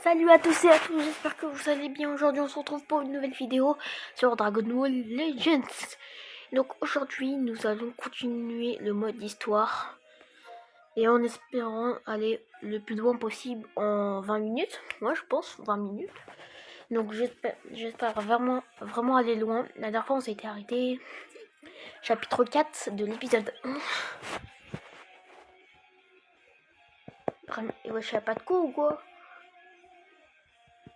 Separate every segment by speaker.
Speaker 1: Salut à tous et à tous, j'espère que vous allez bien. Aujourd'hui on se retrouve pour une nouvelle vidéo sur Dragon Ball Legends. Donc aujourd'hui nous allons continuer le mode histoire et en espérant aller le plus loin possible en 20 minutes. Moi je pense 20 minutes. Donc j'espère vraiment aller loin. La dernière fois on s'était arrêté chapitre 4 de l'épisode 1. Et wesh, y'a pas de coup ou quoi?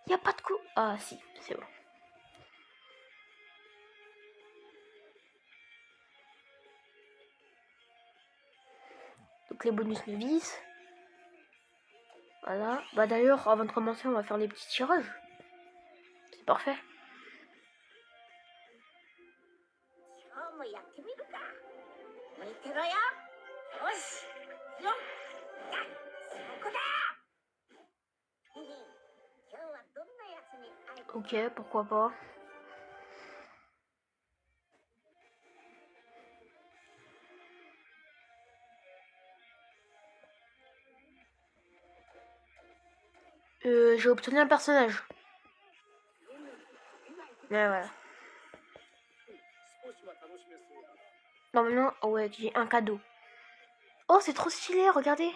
Speaker 1: Y'a pas de coup? Ah si, c'est bon. Donc les bonus me visent. Voilà. Bah d'ailleurs, avant de commencer, on va faire les petits tirages. C'est parfait. Ok, pourquoi pas. J'ai obtenu un personnage. Ouais, voilà. Normalement, ouais, j'ai un cadeau. Oh, c'est trop stylé, regardez.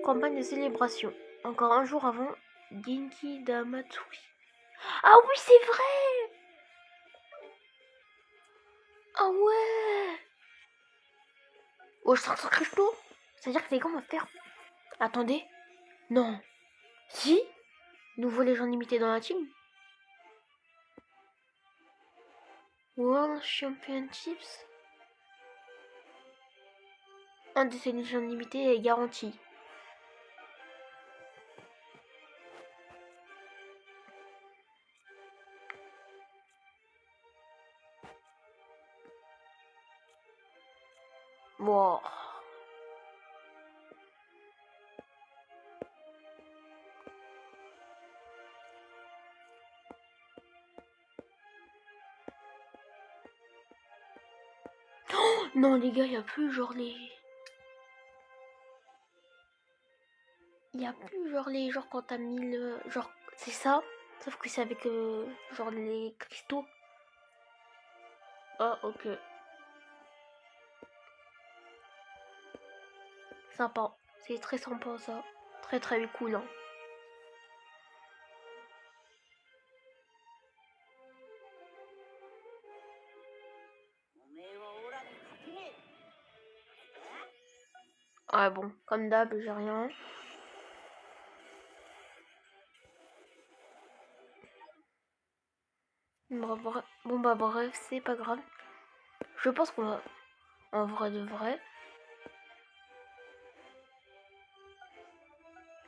Speaker 1: Campagne de célébration. Encore un jour avant Genki Damatsuri. Ah oui, c'est vrai. Ah ouais. Oh, je sens cristaux. C'est-à-dire que les gars, on va faire... Attendez. Non. Si. Nouveau légende limitée dans la team. World Championships. Un de ces légendes limitées est garanti. Wow. Oh, non les gars, il n'y a plus genre les... Il n'y a plus genre les... Genre quand t'as mis le... Genre c'est ça. Sauf que c'est avec genre les cristaux. Ah ok. Sympa. C'est très sympa ça. Très très cool. Hein. Ah bon, comme d'hab, j'ai rien. Bon bah bref, c'est pas grave. Je pense qu'on va... En vrai de vrai.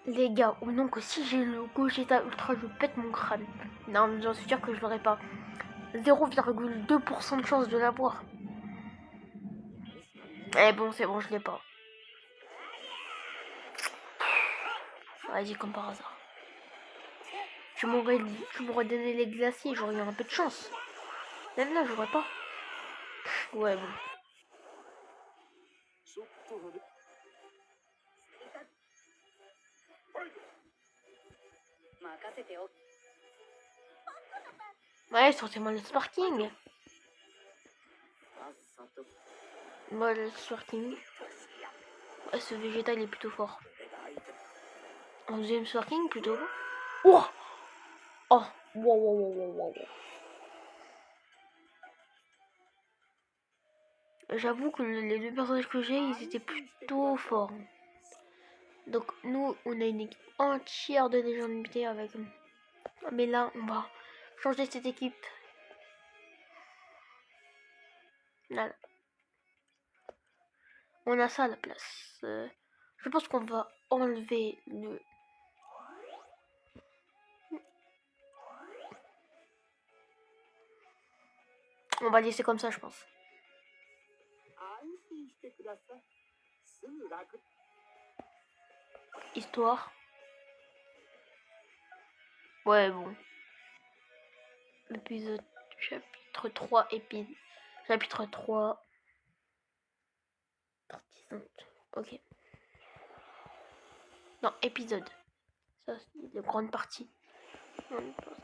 Speaker 1: Les gars, ou non que si j'ai le Gogeta Ultra, je pète mon crâne. Non, j'en suis sûr que je l'aurai pas. 0,2% de chance de l'avoir. Eh bon, c'est bon, je l'ai pas. Vas-y, comme par hasard. Tu m'aurais donné les glaciers, j'aurais eu un peu de chance. Même là, j'aurais pas. Ouais, bon. Ouais, sortez-moi le Sparking. Moi, le Sparking. Ouais, ce Vegeta, il est plutôt fort. En deuxième Sparking, plutôt. Oh, oh, wow. J'avoue que les deux personnages que j'ai, ils étaient plutôt forts. Donc nous, on a une équipe entière de légendes limitées avec... Mais là, on va changer cette équipe. Là, on a ça à la place. Je pense qu'on va enlever le... On va laisser comme ça, je pense. Histoire. Ouais, bon. Épisode... Chapitre 3, Chapitre 3. Partie 5. Ok. Non, épisode. Ça, c'est la grande partie.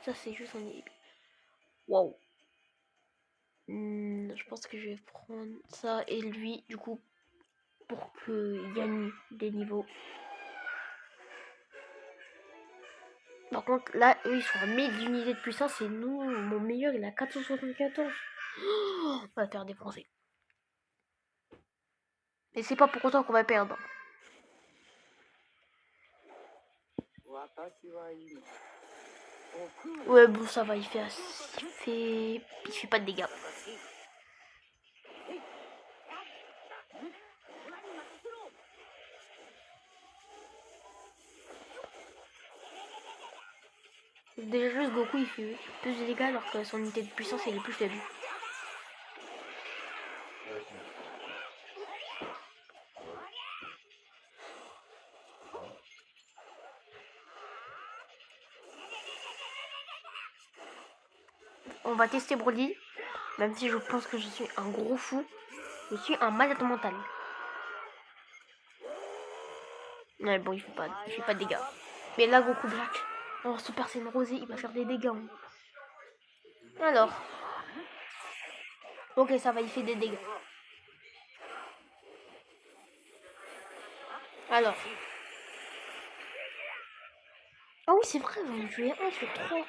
Speaker 1: Ça, c'est juste un début. Waouh. Je pense que je vais prendre ça et lui, du coup, pour qu'il gagne des niveaux. Par contre, là, eux, ils sont à 1000 unités de puissance et nous, mon meilleur, il a 474. Oh, on va faire défoncer. Et c'est pas pour autant qu'on va perdre. Ouais, bon, ça va, il fait pas de dégâts. Déjà, juste Goku, il fait plus de dégâts alors que son unité de puissance, elle est plus faible. On va tester Broly, même si je pense que je suis un gros fou. Je suis un malade mental. Ouais, bon, il fait pas de dégâts. Mais là, Goku Black, en Super Saiyan Rosé, il va faire des dégâts. Alors. Ok, ça va, il fait des dégâts. Alors. Ah oui, c'est vrai, j'en ai tué 1 sur 3.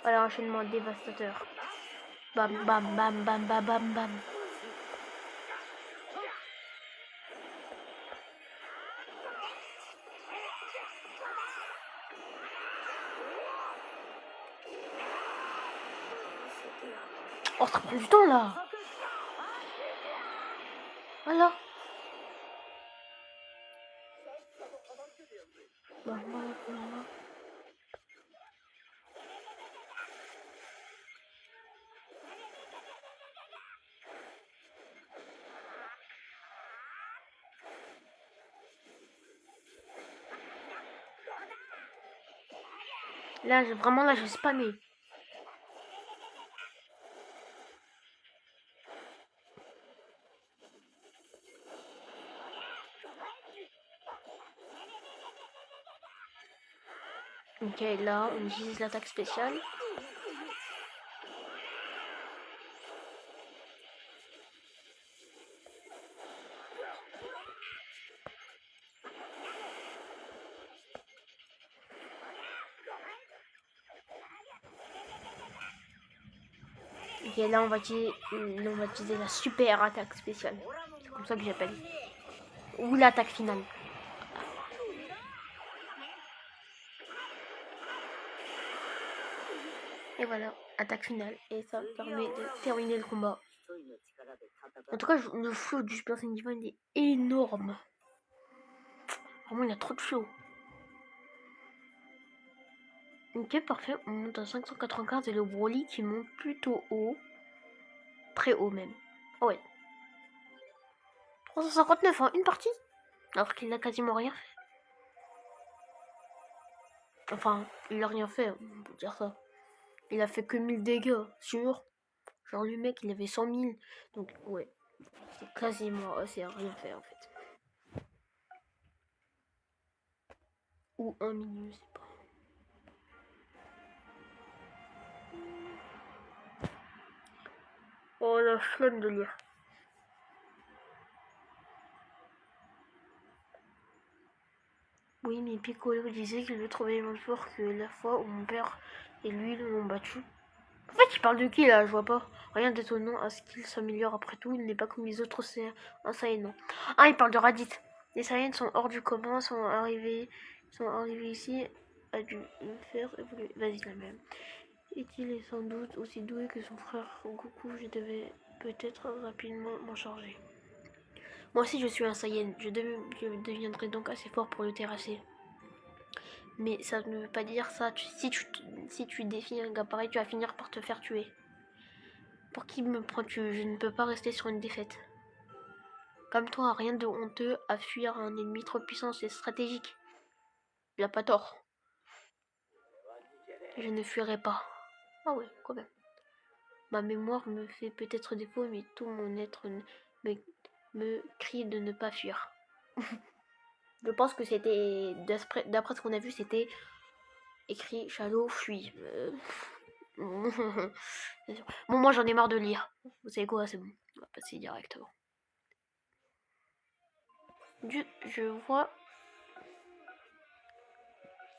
Speaker 1: Voilà, enchaînement dévastateur. Bam, bam, bam, bam, bam, bam, bam. Oh, ça prend du temps, là. Voilà. Bam, bam, bam. Là, j'ai spammé. Ok, là, on utilise l'attaque spéciale. Ok, là, on va utiliser la super attaque spéciale. C'est comme ça que j'appelle. Ou l'attaque finale. Et voilà, attaque finale. Et ça permet de terminer le combat. En tout cas, le flow du Super Saiyan Divine est énorme. Vraiment, il y a trop de flow. Ok, parfait. On monte à 595 et le Broly qui monte plutôt haut. Très haut même. Oh ouais. 359 en une partie. Alors qu'il n'a quasiment rien fait. Enfin, il a rien fait, on peut dire ça. Il a fait que 1000 dégâts, sûr. Genre le mec, il avait 100 000. Donc ouais, c'est quasiment c'est rien fait en fait. Ou 1 million, je sais pas. Oh la flemme de lire. Oui, mais Piccolo disait qu'il le trouvait moins fort que la fois où mon père et lui l'ont battu. En fait, il parle de qui là? Je vois pas. Rien d'étonnant à ce qu'il s'améliore après tout. Il n'est pas comme les autres Saiyans. Ah, il parle de Raditz. Les Saiyans sont hors du commun, sont arrivés ici, a dû me faire évoluer. Vas-y, la même. Est-il est sans doute aussi doué que son frère Goku? Je devais peut-être rapidement m'en charger. Moi aussi, je suis un Saiyan. Je deviendrai donc assez fort pour le terrasser. Mais ça ne veut pas dire ça. Si tu défies un gars pareil, tu vas finir par te faire tuer. Pour qui me prends-tu? Je ne peux pas rester sur une défaite. Comme toi, rien de honteux à fuir un ennemi trop puissant, c'est stratégique. Il a pas tort. Je ne fuirai pas. Ah ouais, quand même. Ma mémoire me fait peut-être défaut, mais tout mon être me crie de ne pas fuir. Je pense que c'était, d'après ce qu'on a vu, c'était écrit Shadow fuit. Bon, moi j'en ai marre de lire. Vous savez quoi, c'est bon. On va passer directement. Je vois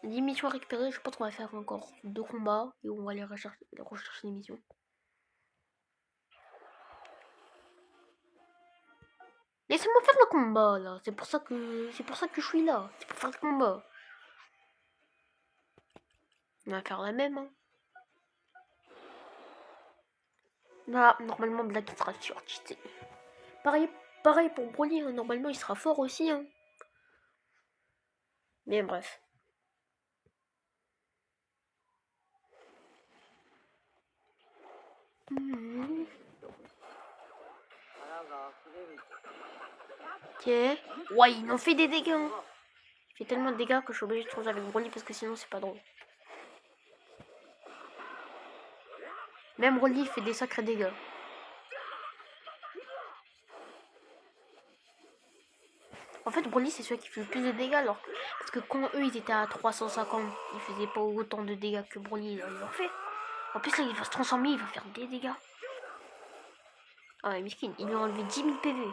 Speaker 1: 10 missions récupérées. Je pense qu'on va faire encore 2 combats et on va aller rechercher les missions. Laissez-moi faire le combat là. C'est pour ça que je suis là. C'est pour faire le combat. On va faire la même. Hein. Là, normalement Black sera surcheaté. Pareil pour Broly. Hein. Normalement il sera fort aussi. Hein. Mais bref. Ok. Ouais, il en fait des dégâts. Hein. Il fait tellement de dégâts que je suis obligée de changer avec Broly parce que sinon c'est pas drôle. Même Broly fait des sacrés dégâts. En fait, Broly c'est celui qui fait le plus de dégâts alors. Parce que quand eux ils étaient à 350, ils faisaient pas autant de dégâts que Broly il en fait. En plus là il va se transformer, il va faire des dégâts. Ah ouais, miskin, il lui a enlevé 10 000 PV.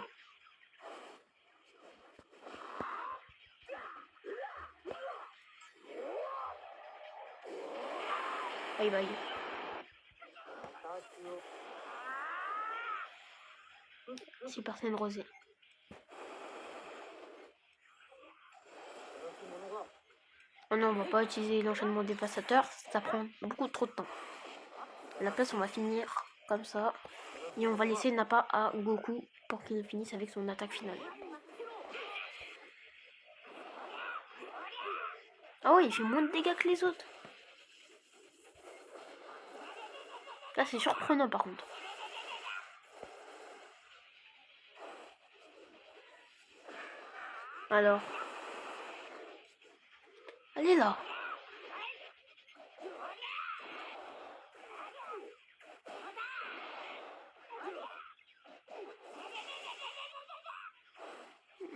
Speaker 1: Bye bye. Super Saiyan Rosé. Oh non, on va pas utiliser l'enchaînement dévastateur, ça prend beaucoup trop de temps. À la place, on va finir comme ça. Et on va laisser Nappa à Goku pour qu'il finisse avec son attaque finale. Ah ouais, il fait moins de dégâts que les autres. Là, c'est surprenant par contre. Alors. Allez là.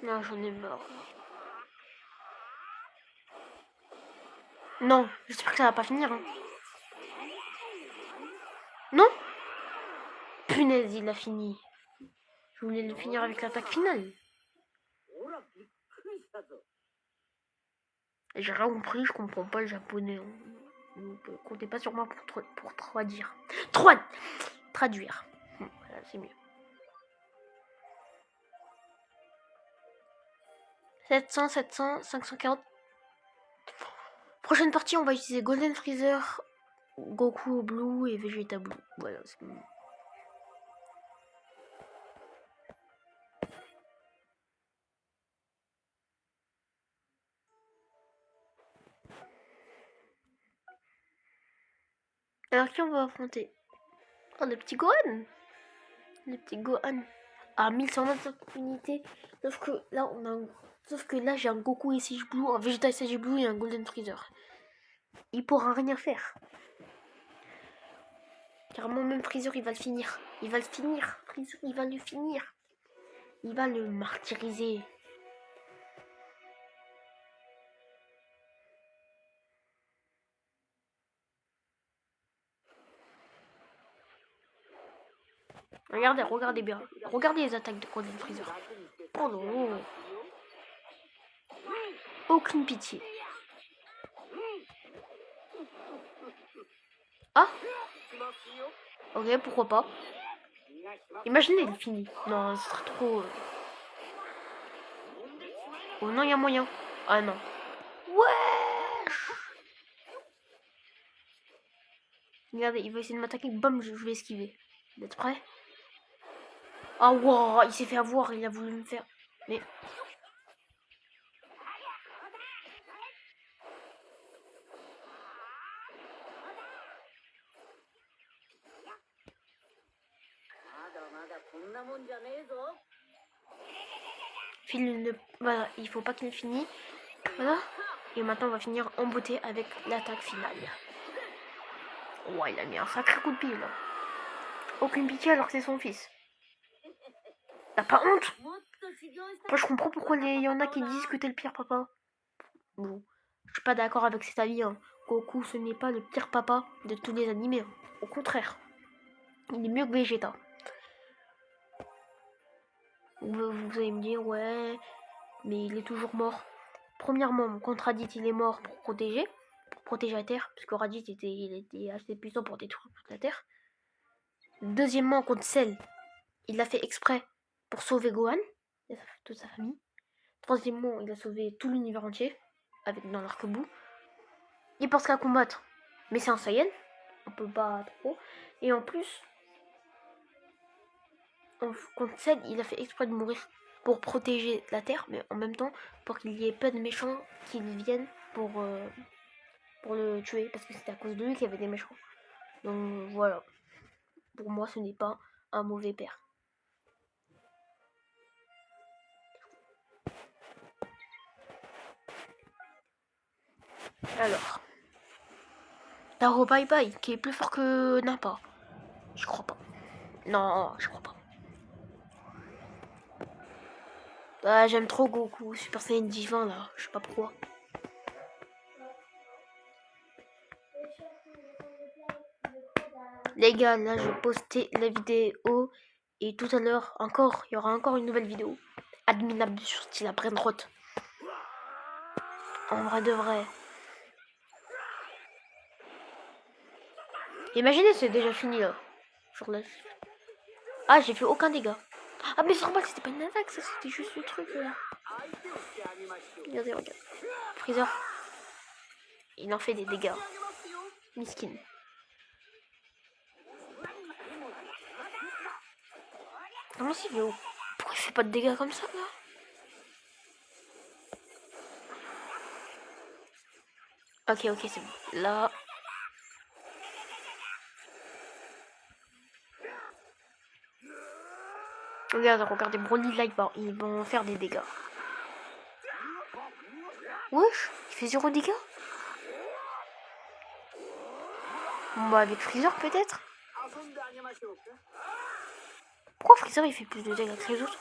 Speaker 1: Non, j'en ai marre. Non, j'espère que ça va pas finir. Hein. Non? Punaise, il a fini. Je voulais le finir avec l'attaque finale. J'ai rien compris, je comprends pas le japonais. Donc, comptez pas sur moi pour traduire. Traduire. Voilà, c'est mieux. 700, 540. Prochaine partie, on va utiliser Golden Freezer, Goku Blue et Vegeta Blue. Voilà, c'est bon. Alors qui on va affronter? Oh, le petit Gohan. Le petit Gohan. À 1125 unités. Sauf que là, j'ai un Goku SH Blue, un Vegeta SH Blue et un Golden Freezer. Il pourra rien faire. Carrément, même Freezer, il va le finir. Il va le finir. Freezer, il va le finir. Il va le martyriser. Regardez bien. Regardez les attaques de Golden Freezer. Oh non. Aucune pitié. Ah. Ok, pourquoi pas. Imaginez, il finit. Non, ce serait trop... Oh non, il y a moyen. Ah non. Ouais. Regardez, il va essayer de m'attaquer. Bam, je vais esquiver. Vous êtes prêts? Ah wow, il s'est fait avoir, il a voulu me faire. Mais... Voilà, il faut pas qu'il finisse. Voilà. Et maintenant, on va finir en beauté avec l'attaque finale. Ouais, il a mis un sacré coup de pied là. Aucune pitié alors que c'est son fils. T'as pas honte? Moi, je comprends pourquoi il y en a qui disent que t'es le pire papa. Bon, je suis pas d'accord avec cet avis. Hein. Goku, ce n'est pas le pire papa de tous les animés. Hein. Au contraire, il est mieux que Vegeta. Vous allez me dire, ouais, mais il est toujours mort. Premièrement, quand Raditz il est mort pour protéger la Terre, parce que Raditz il était assez puissant pour détruire toute la Terre. Deuxièmement, contre Cell, il l'a fait exprès pour sauver Gohan et toute sa famille. Troisièmement, il a sauvé tout l'univers entier avec dans l'arc-bout. Il pense qu'à combattre, mais c'est un Saiyan, on peut pas trop. Et en plus, contre Cell, il a fait exprès de mourir pour protéger la Terre, mais en même temps pour qu'il y ait pas de méchants qui viennent pour le tuer, parce que c'était à cause de lui qu'il y avait des méchants. Donc voilà, pour moi ce n'est pas un mauvais père. Alors, Taro Pai Pai, qui est plus fort que Nappa. Je crois pas. Non, je crois pas. Ah, j'aime trop Goku, Super Saiyan divin là, je sais pas pourquoi. Les gars, là je vais poster la vidéo et tout à l'heure encore, il y aura encore une nouvelle vidéo. Adminable sur style à Brainrot. En vrai de vrai. Imaginez, c'est déjà fini là. Genre là. Ah, j'ai fait aucun dégât. Ah, mais c'est normal, c'était pas une attaque, ça c'était juste le truc là. Regardez, regarde. Freezer. Il en fait des dégâts. Miskin. Comment c'est Léo? Pourquoi il fait pas de dégâts comme ça là? Ok, c'est bon. Là. Regardez, Broly là, ils vont faire des dégâts. Wesh, il fait 0 dégâts. Bon bah avec Freezer peut-être. Pourquoi Freezer il fait plus de dégâts que les autres?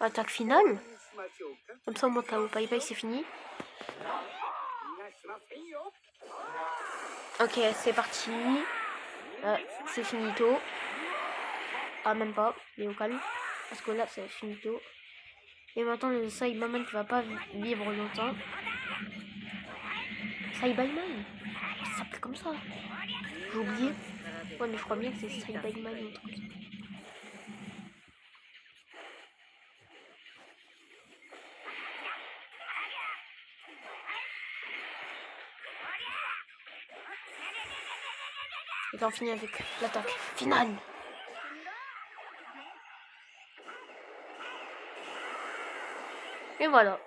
Speaker 1: Attaque finale. Comme ça au moins Tao Pai Pai c'est fini. Ok, c'est parti. C'est finito. Ah même pas, il est au calme. Parce que là c'est finito. Et maintenant le Saibaman qui va pas vivre longtemps. Saibaman, ça s'appelle comme ça. J'ai oublié. Ouais mais je crois bien que c'est Saibaman ou un truc comme ça. Et on finit avec l'attaque finale. Et voilà.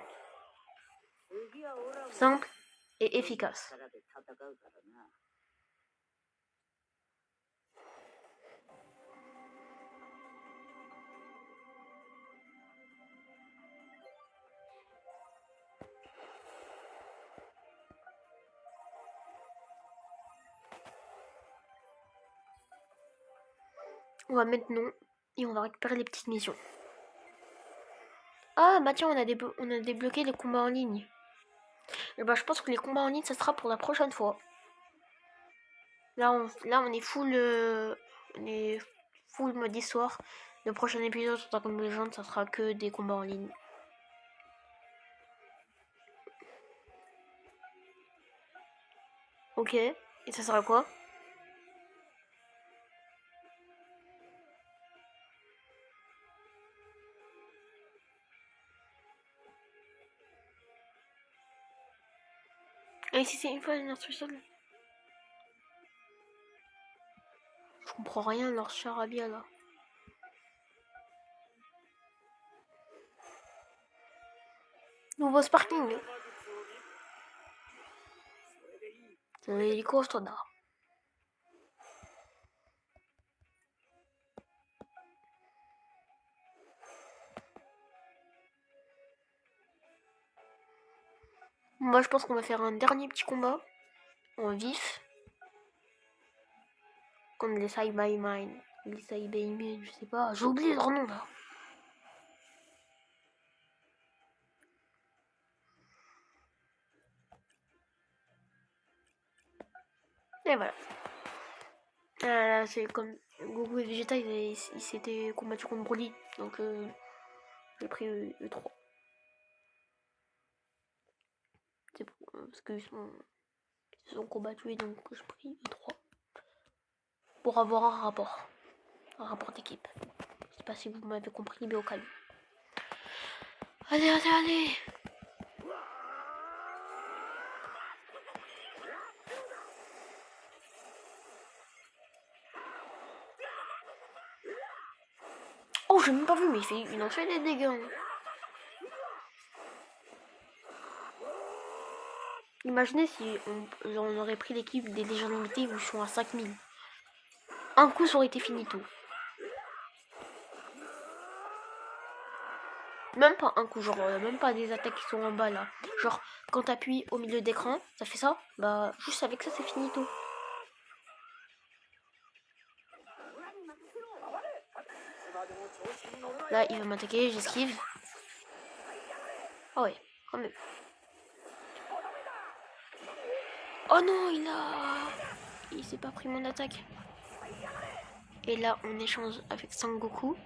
Speaker 1: Simple et efficace. On va mettre non et on va récupérer les petites missions. Ah bah tiens, on a débloqué les combats en ligne. Et bah je pense que les combats en ligne ça sera pour la prochaine fois. Là on est full mode histoire. Le prochain épisode sur Dragon Ball Legends ça sera que des combats en ligne. Ok, et ça sera quoi? Et si c'est une fois une instruction? Je comprends rien leur charabia là. Nouveau sparking. C'est l'hélico standard. Moi je pense qu'on va faire un dernier petit combat en vif contre les Saibaman. Lisa Ibeime, je sais pas. J'ai oublié leur nom là. Et voilà. C'est comme Goku et Vegeta, ils s'étaient combattus contre Broly. Donc j'ai pris E3. C'est parce qu'ils se sont combattus et donc j'ai pris E3. Pour avoir un rapport. Un rapport d'équipe. Je sais pas si vous m'avez compris, mais au calme. Allez, allez, allez! Oh, j'ai même pas vu, mais il en fait des dégâts. Imaginez si on aurait pris l'équipe des légendes limitées où ils sont à 5000. Un coup, ça aurait été fini tout. Même pas un coup, genre, même pas des attaques qui sont en bas là. Genre, quand t'appuies au milieu d'écran, ça fait ça. Bah, juste avec ça, c'est fini tout. Là, il va m'attaquer, j'esquive. Ah ouais, quand même. Oh non, il s'est pas pris mon attaque. Et là, on échange avec Sangoku.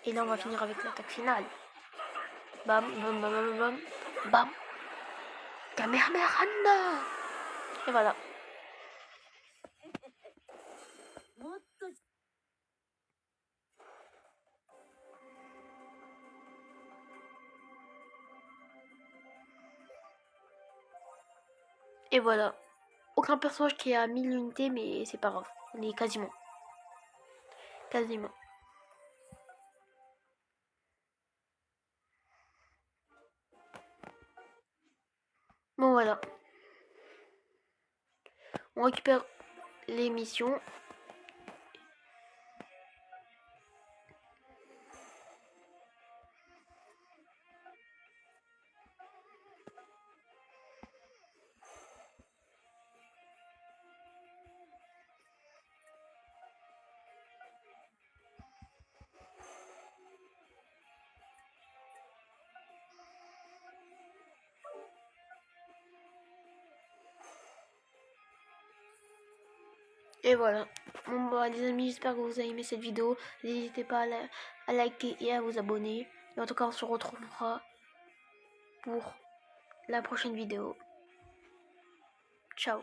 Speaker 1: Et là, on va finir avec l'attaque finale. Bam, bam, bam, bam, bam, bam. Kamehameha. Et voilà. Et voilà. Aucun personnage qui est à 1000 unités, mais c'est pas grave. On est quasiment. Quasiment. Bon, voilà. On récupère les missions. Et voilà. Bon bah les amis, j'espère que vous avez aimé cette vidéo. N'hésitez pas à liker et à vous abonner. Et en tout cas, on se retrouvera pour la prochaine vidéo. Ciao.